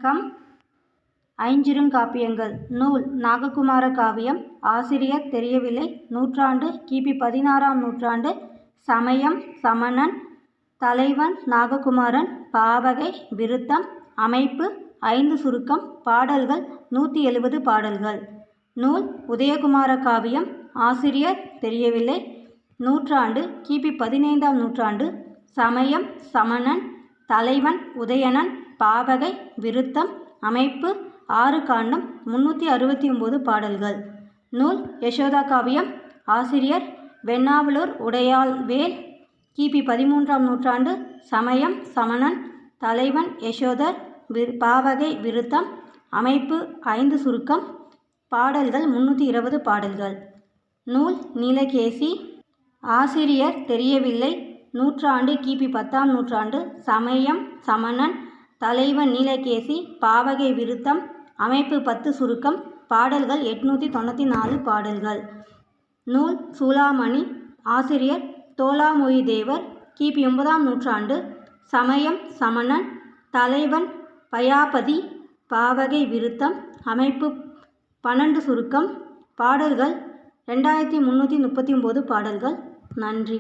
விளக்கம். ஐஞ்சிறுகாப்பியங்கள். நூல் நாககுமார காவியம். ஆசிரியர் தெரியவில்லை. நூற்றாண்டு கிபி 16ஆம் நூற்றாண்டு. சமயம் சமணன். தலைவன் நாககுமாரன். பாவகை விருத்தம். அமைப்பு 5 சுருக்கம். பாடல்கள் 170 பாடல்கள். நூல் உதயகுமார காவியம். ஆசிரியர் தெரியவில்லை. நூற்றாண்டு கிபி 15ஆம் நூற்றாண்டு. சமயம் சமணன். தலைவன் உதயணன். பாவகை விருத்தம். அமைப்பு 6 காண்டம் 369 பாடல்கள். நூல் யசோதா காவியம். ஆசிரியர் வெண்ணாவலூர் உடையாள்வேள். கிபி 13ஆம் நூற்றாண்டு. சமயம் சமணன். தலைவன் யசோதர். பாவகை விருத்தம். அமைப்பு 5 சுருக்கம். பாடல்கள் 320 பாடல்கள். நூல் நீலகேசி. ஆசிரியர் தெரியவில்லை. நூற்றாண்டு கிபி 10ஆம் நூற்றாண்டு. சமயம் சமணன். தலைவன் நீலகேசி. பாவகை விருத்தம். அமைப்பு 10 சுருக்கம். பாடல்கள் 894 பாடல்கள். நூல் சூளாமணி. ஆசிரியர் தோலாமொழிதேவர். கிபி 9ஆம் நூற்றாண்டு. சமயம் சமணன். தலைவன் பயாபதி. பாவகை விருத்தம். அமைப்பு 12 சுருக்கம். பாடல்கள் 2339 பாடல்கள். நன்றி.